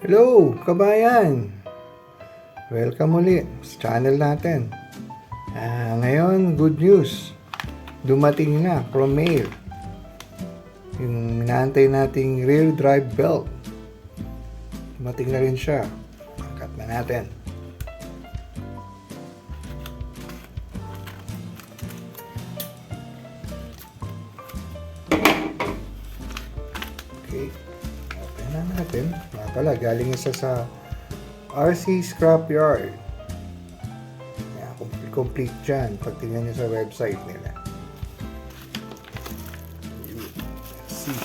Hello, kabayan! Welcome ulit sa channel natin. Ngayon, good news. Dumating na from Mail. Yung inaantay nating rear drive belt. Dumating na rin siya. Angkat na natin. Okay. Open na natin. Pala, galing isa sa RC Scrapyard. Yeah, complete dyan. Pag tingnan nyo sa website nila. Let's see.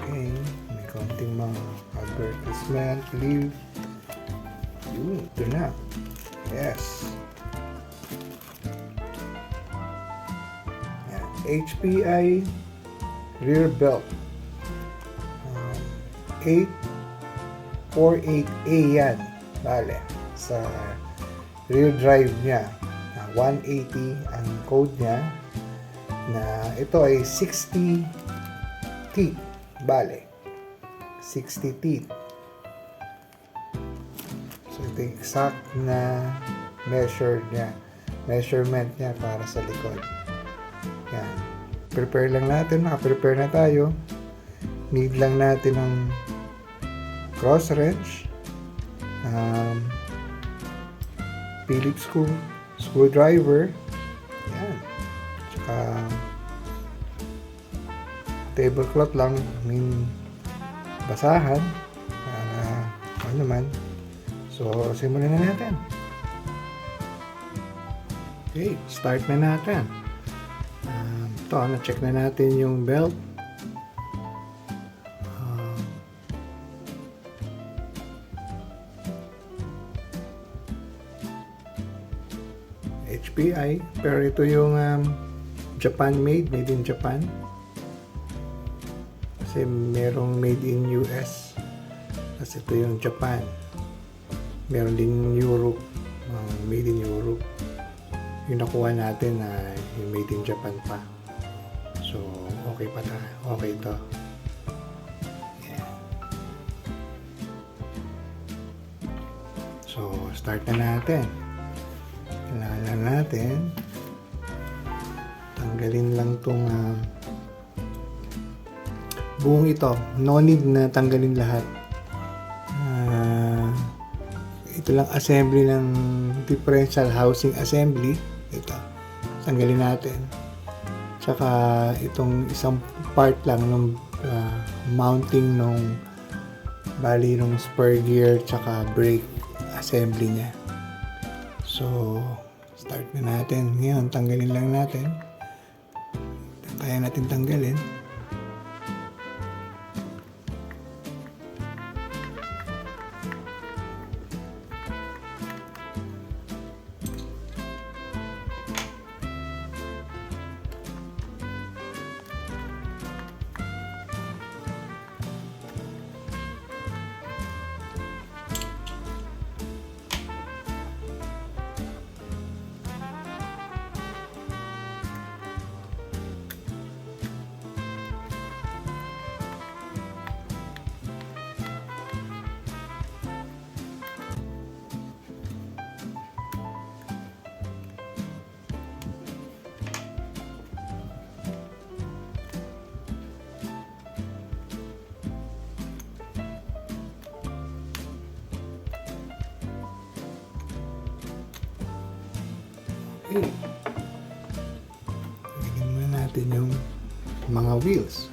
Okay. May konting mga advertisement. Leave. Yun, ito na. Yes. Yeah. HPI rear belt. 848A yan. Bale. Sa rear drive niya. 180 ang code niya. Na ito ay 60 teeth. Bale. 60 teeth. So ito yung exact na measurement niya para sa likod. Yan. Prepare lang natin. Naka-prepare na tayo. Need lang natin ng cross wrench, Phillips screwdriver, yan, tsaka tablecloth lang, basahan, ano naman. So, simulan na natin. Okay, start na natin. Ito, na-check na natin yung belt. HPI, pero ito yung Japan made in Japan, kasi merong made in US, kasi ito yung Japan, meron din Europe, made in Europe. Yung nakuha natin na yung made in Japan pa, so okay pa tayo, okay ito. Yeah. So start na natin. Kailangan natin tanggalin lang tong buong ito. No need na tanggalin lahat. Ito lang assembly ng differential housing assembly. Ito. Tanggalin natin. Tsaka itong isang part lang ng mounting nung bali nung spur gear tsaka brake assembly niya. So, start na natin. Ngayon, tanggalin lang natin. Kaya natin tanggalin. Okay. Tignan muna natin yung mga wheels.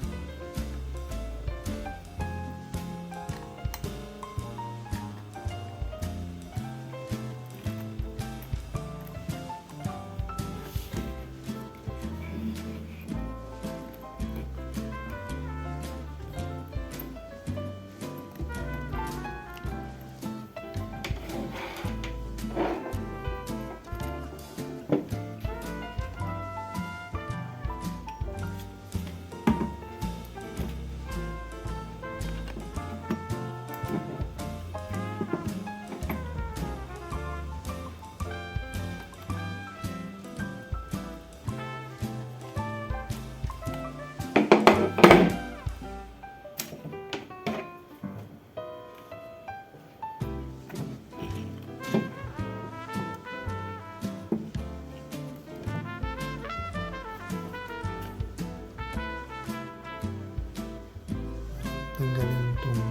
tanggalin itong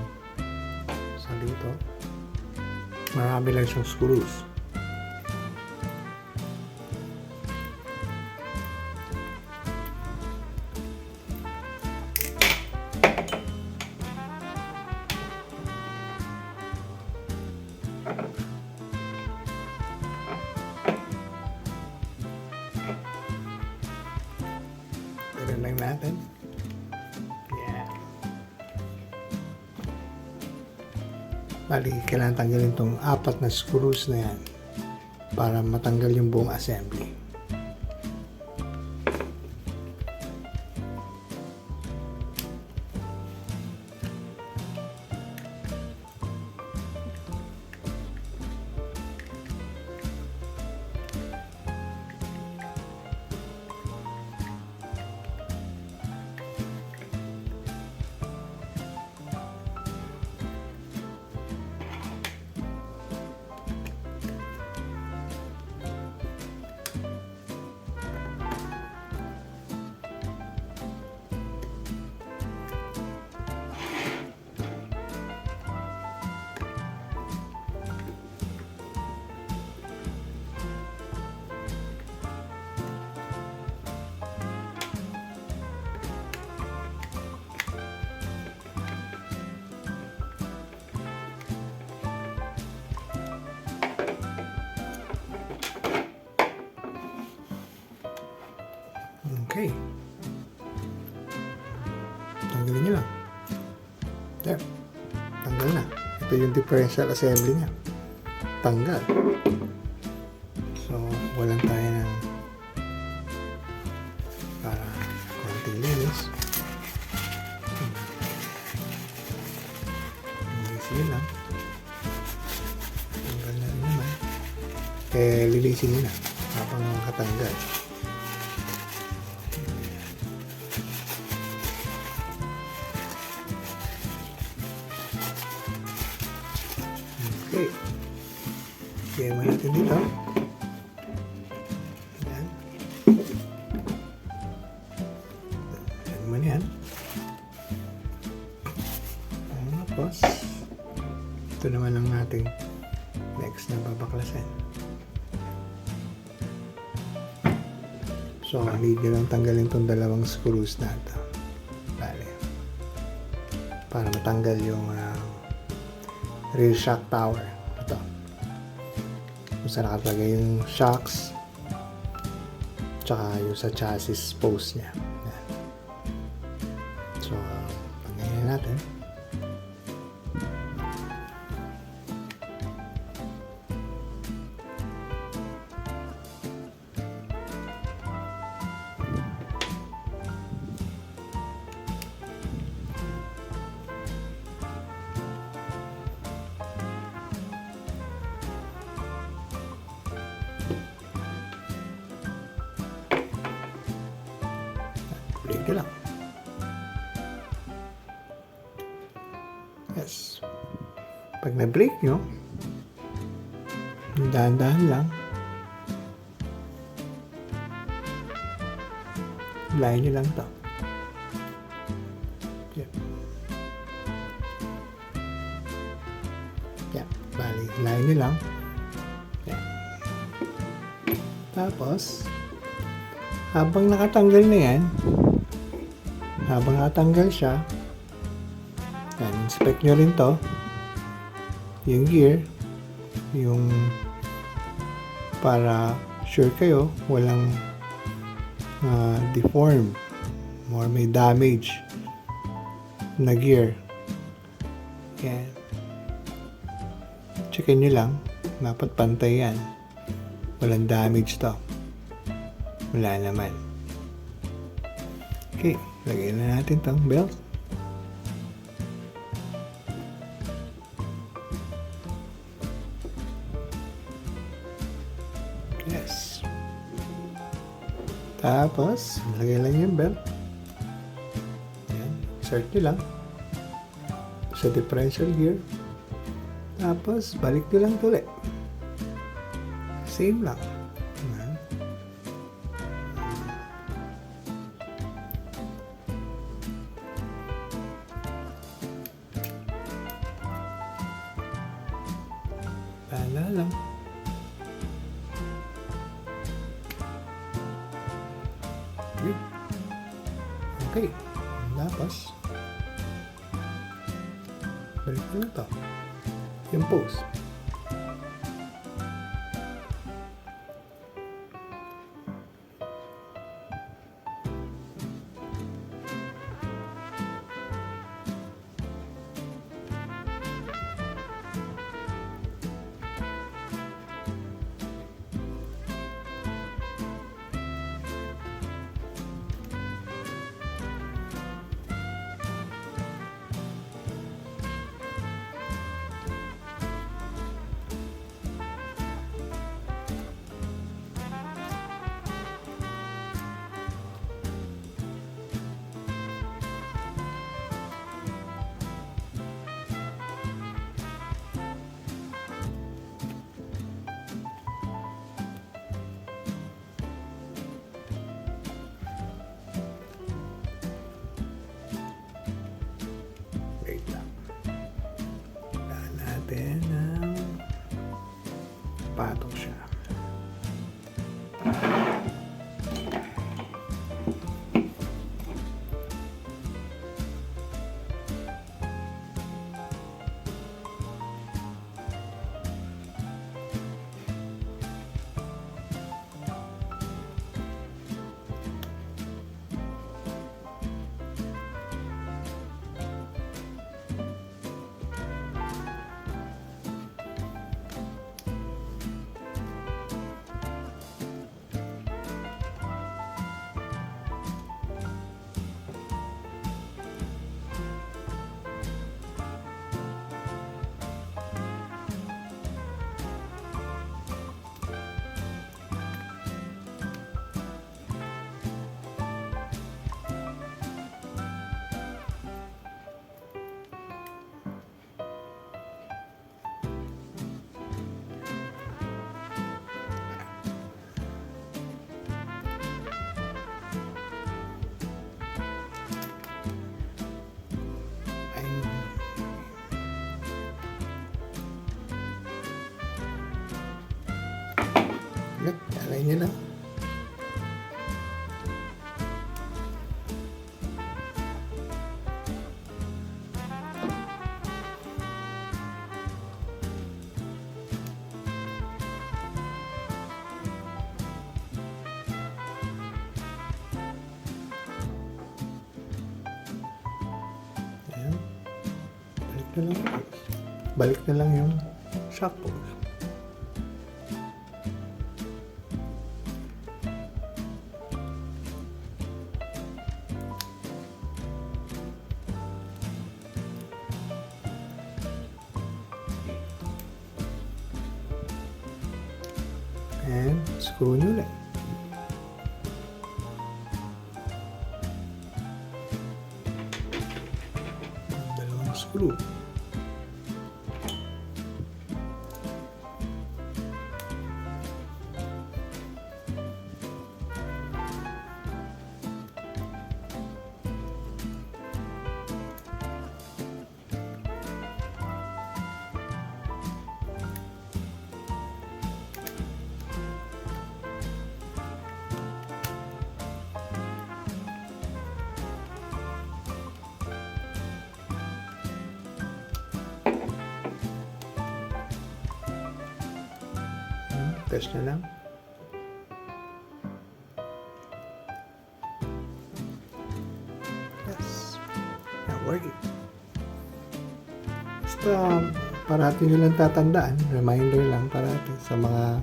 sa dito. Marami lang siyang screws. Ganun lang natin. Yeah. Bali, kailangan tanggalin itong 4 na screws na yan para matanggal yung buong assembly. Okay. Tanggalin nyo lang. There. Tanggal na. Ito yung differential assembly niya. Tanggal. So, walang tayo ng para konting linis. Lilisin nyo lang. Tanggal na rin naman. Lilisin nyo na habang katanggal. Okay. Kaya mo natin dito. Ayan. Ayan mo yan. Tapos, ito naman ang ating next na babaklasin. So, need nyo lang tanggalin itong 2 screws na ito. Bale. Para matanggal yung rear shock tower. Ito. Kung saan nakalagay yung shocks tsaka yung sa chassis post niya. Yan. So, pangyayin natin. Break nyo lang. Yes. Pag na-break nyo, dahan-dahan lang, layan nyo lang ito. Yep. Yep. Bali, layan nyo lang. Yep. Tapos, habang nakatanggal na yan, habang natanggal siya, yan, inspect nyo rin to, yung gear, yung para sure kayo walang deform or may damage na gear. Yan. Checkin nyo lang, dapat pantay yan, walang damage to, wala naman. Okay, lagay na natin tong belt. Yes. Tapos, lagay lang yung belt. Yan, insert nyo lang sa differential gear. Tapos, balik nyo lang ulit. Same lang. Yan. Tala lang. Good. Okay. Tapos, balik ko na to. Yung pose. Wait lang. Daan natin ng patong siya. Alay niyo lang. Ayan. Balik na lang yung shock pose. And screw nyo ulit. Dalawang screw. Test na lang. Yes. Now working. Basta parati nyo lang tatandaan, reminder lang parati sa mga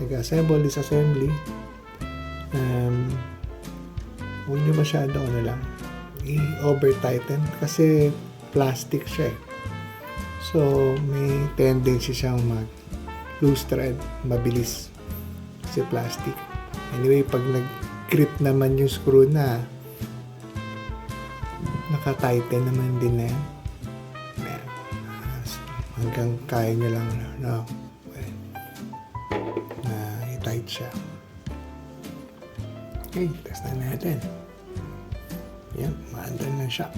nag-assemble, disassembly. Huwag nyo masyado i-over-tighten kasi plastic siya eh. So may tendency siyang loose thread, mabilis kasi plastic. Anyway, pag nag-grip naman yung screw na, naka-tighten naman din na yan. Hanggang kaya nyo lang na i-tight siya. Okay, test na natin. Yan, maandal na siya.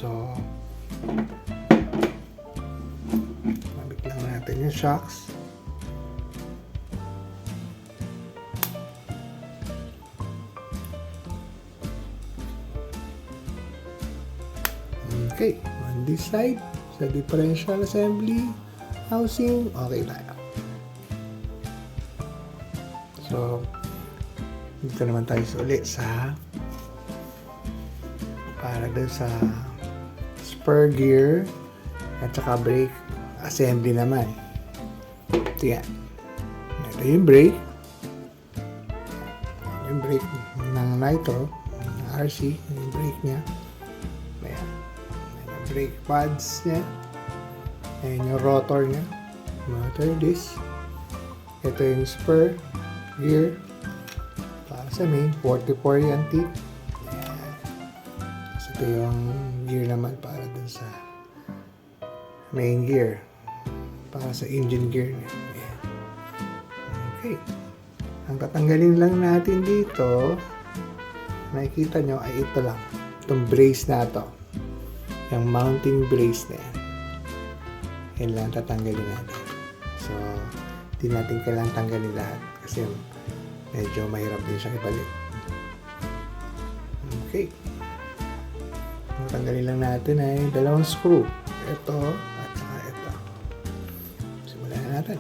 So, mabit lang natin yung shocks. Okay, on this side, sa differential assembly housing, okay tayo. So, dito naman tayo ulit sa para dun sa spur gear at saka brake assembly naman. Ito yan. Ito yung brake. Yung brake ng Nitro, ng RC, yung brake niya. Ayan. Yung brake pads niya. Ayan yung rotor niya. Motor disc. Ito yung spur gear. Para sa main, 44 yan teeth. Ayan. So, ito yung gear naman para dun sa main gear. Para sa engine gear niya. Ayan. Okay. Ang tatanggalin lang natin dito, nakikita nyo ay ito lang. Itong brace na to. Yung mounting brace na yan. Yan lang tatanggalin natin. So, di natin kailangang tanggalin lahat. Kasi medyo mahirap din siyang ibalik. Okay. Ang tanggalin lang natin ay dalawang screw. Ito at saka ito. Simulan na natin.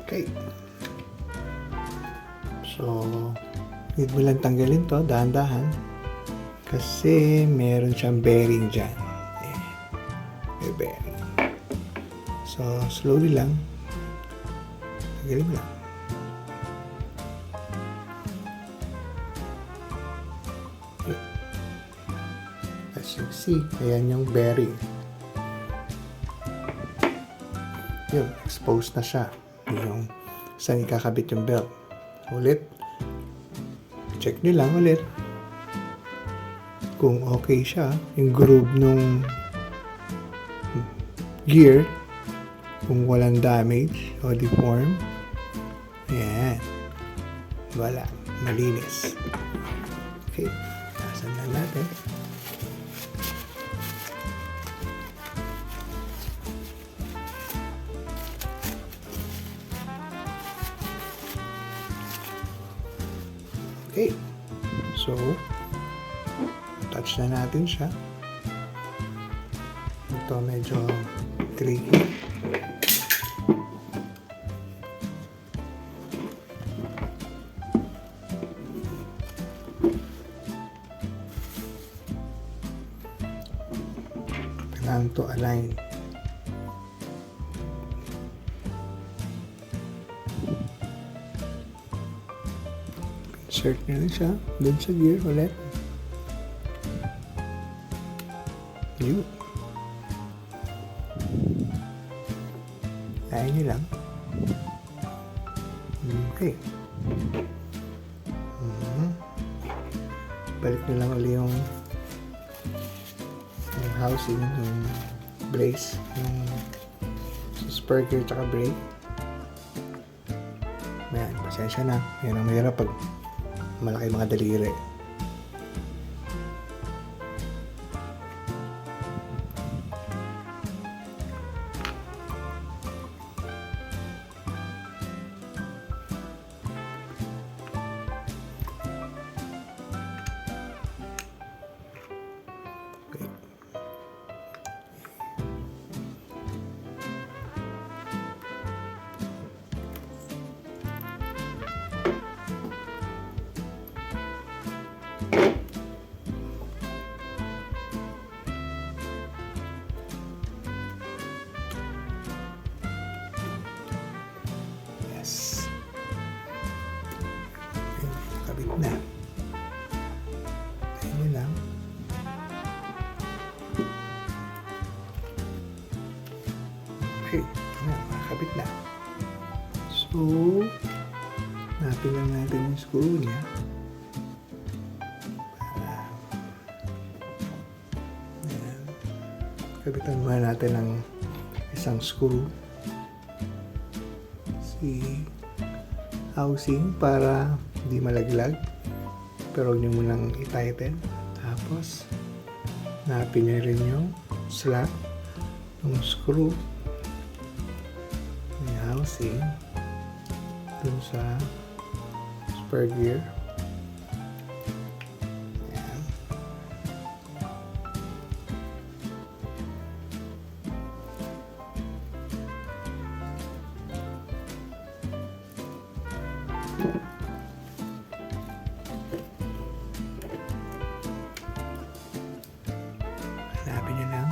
Okay. So, need mo lang tanggalin to, dahan-dahan. Kasi meron siyang bearing dyan. Ayan. May bearing. So, slowly lang. Tanggalin mo lang. Okay. As you see, ayan yung bearing. Yun, exposed na siya. Yung saan ikakabit yung belt. Ulit, check nyo lang ulit kung okay siya, yung groove nung gear, kung walang damage o deform. Ayan. Wala. Malinis. Okay. Tasan lang natin. Okay. So, touch na natin siya. Ito medyo tricky. Kailangan to align. Insert nyo na siya dun sa gear ulit. Yun. Lain nyo lang. Okay. Balik nyo lang ulit yung housing, yung brace, yung spur gear tsaka brake. Ayan, pasensya na. Yan ang mahirap pag malaki mga daliri. Okay. na. Ayun lang. Okay, nakakabit na. So, hanapin lang natin yung screw niya. Ayan. Kabitan muna natin ng isang screw. Si housing para hindi malaglag. Pero huwag nyo munang i-tighten. Tapos, hanapin nyo rin yung slot ng screw. Yung housing dun sa spare gear. Ayan. Hanapin nyo lang.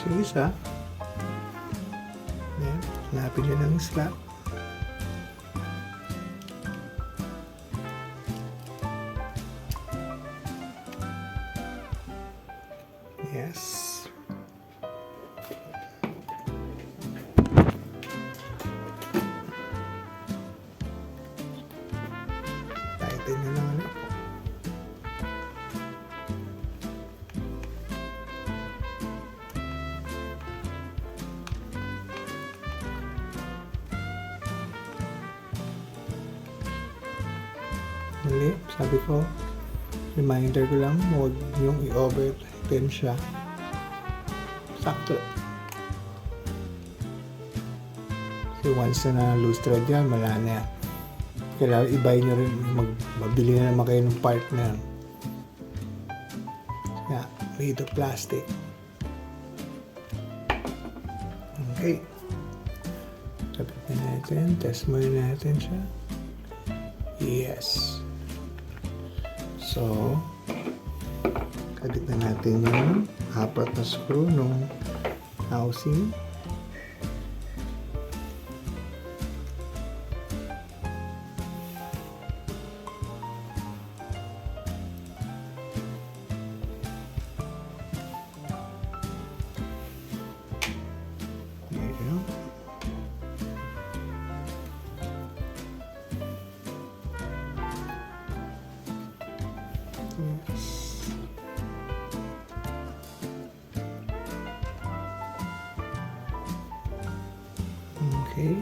Yung isa. Ayan. Hanapin nyo lang yung slot. Yes. Tighten nyo lang ulit. Muli, sabi ko, reminder ko lang, huwag yung i-overten siya. Sakto. Kasi once na loose thread yan, wala na yan. Kailangan i-buy nyo rin, mabili na naman kayo ng part na yan. Yeah, made of plastic. Okay. Sabit na natin, test muna natin siya. Yes. So, kabit na natin yung apat na screw ng housing. There you go. Yes. Okay.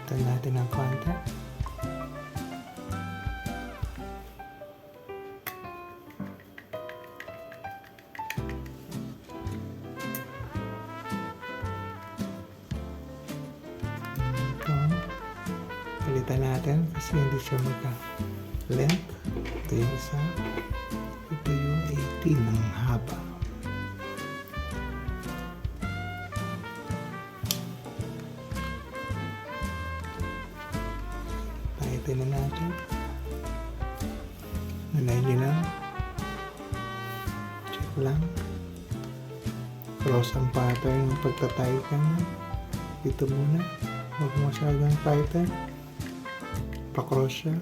Pitan natin ang konti. Palitan natin kasi hindi siya magka-length. Ito yung isa. Ito yung 18 ng haba. Palitan na natin. Nalayin nyo lang. Check lang. Cross ang pattern ng pagtatay ka na. Dito muna. Huwag masyadong tighten. Pa-cross siya.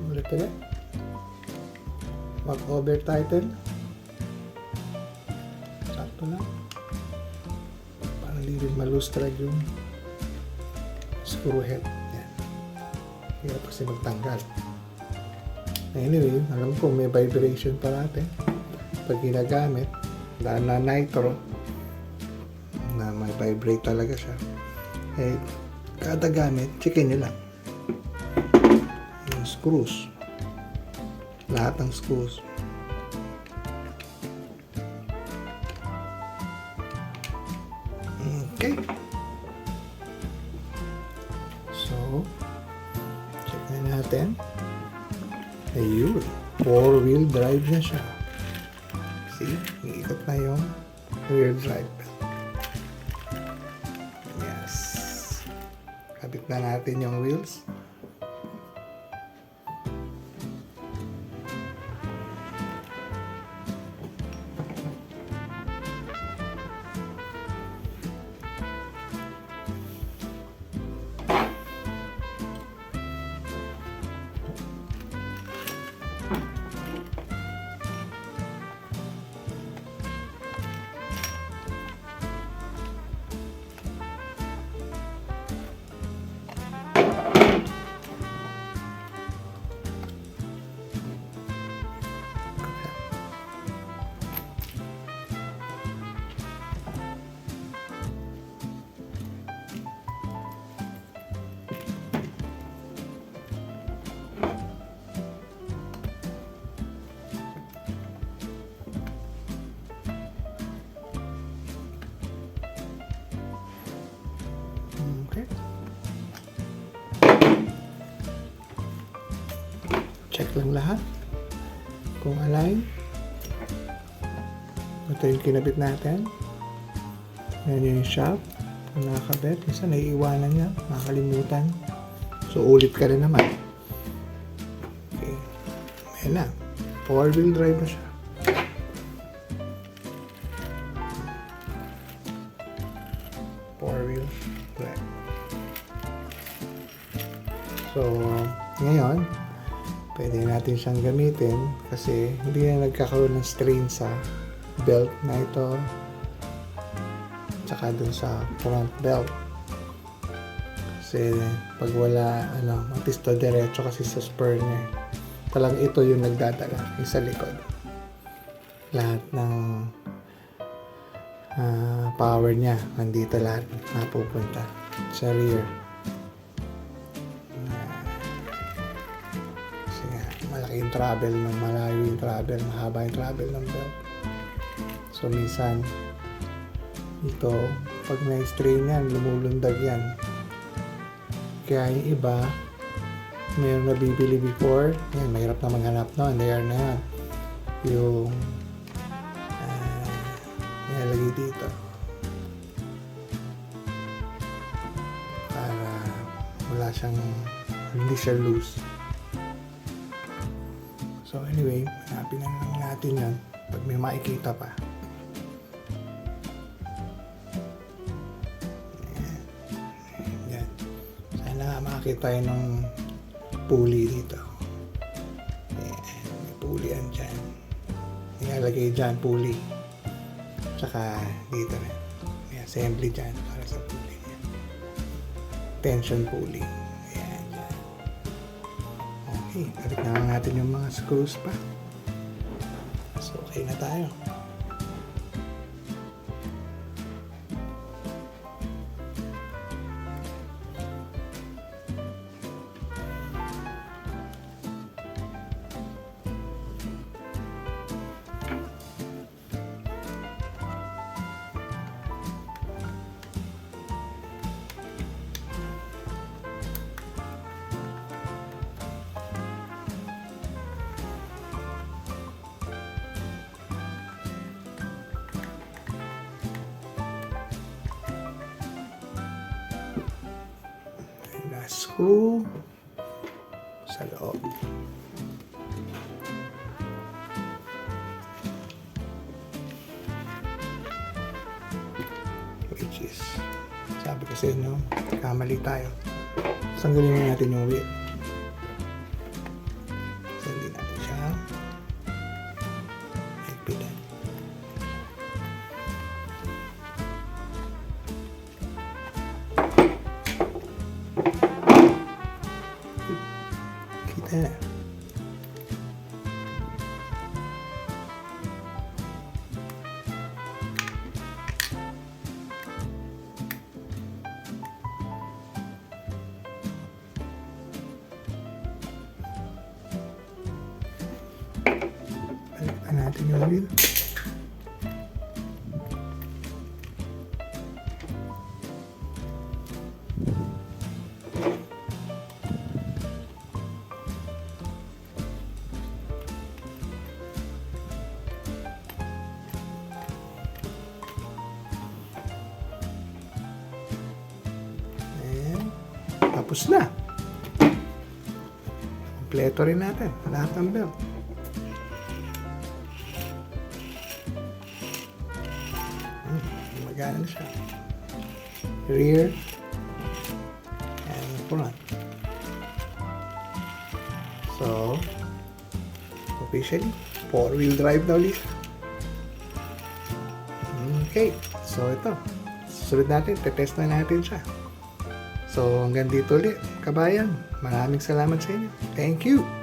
Ulit ulit. Wag over tighten. Sakto lang. Parang hindi rin ma-loose thread yung screw head. Yan. Hirap kasi magtanggal. Anyway, alam ko may vibration pa natin pag ginagamit, dahil na nitro na may vibrate talaga siya. Eh, kada gamit, checkin nyo lang yung screws, lahat ng screws. Okay, so check na natin. Ayun. 4-wheel drive na siya. See? Iikot na yung rear drive. Yes. Kabit na natin yung wheels. Okay. Check lang lahat kung align. Ito yung kinabit natin. Yan yung shop. Kung nakakabit, isa naiiwanan niya, makakalimutan. So ulit ka rin naman. Okay. Ayan na. 4-wheel drive na siya. Four-wheel drive. So, ngayon, pwede natin siyang gamitin kasi hindi na nagkakaroon ng strain sa belt na ito tsaka dun sa front belt. Kasi pag wala, matisto diretso kasi sa spur niya. Talagang ito yung nagdadala, yung sa likod. Lahat ng power niya, nandito lahat napupunta sa rear. Kasi nga, malaki yung travel, malayo yung travel, mahaba yung travel ng belt. So, minsan, ito, pag na-strain yan, lumulundag yan. Kaya yung iba, mayroong nabibili before, yan, mahirap na maghanap noon, layer na yan. Yung, nilalagay dito. Para wala siyang, hindi siya loose. So anyway, hanapin na lang natin yan pag may makikita pa. Yan. Sana makakita tayo ng pulley dito. Ayan. May pulley yan dyan. Nilalagay dyan, pulley. Tsaka dito na. May assembly dyan para sa pulley niya. Tension pulley. Ayan, dyan. Okay, balik na lang natin yung mga screws pa. So, okay na tayo. Screw sa loob. Which is, sabi kasi kamali tayo. Sanggalin na natin yung wheel. Sanggalin natin siya. Higpitan. Kita na. Balikan natin yung wheel. tapos na. Kompleto rin natin lahat ng belt. Magana na siya. Rear and front. So, officially, 4-wheel drive na ulit. Okay, so ito. Susunod natin, tetest na natin siya. So, hanggang dito ulit, kabayan. Maraming salamat sa inyo. Thank you!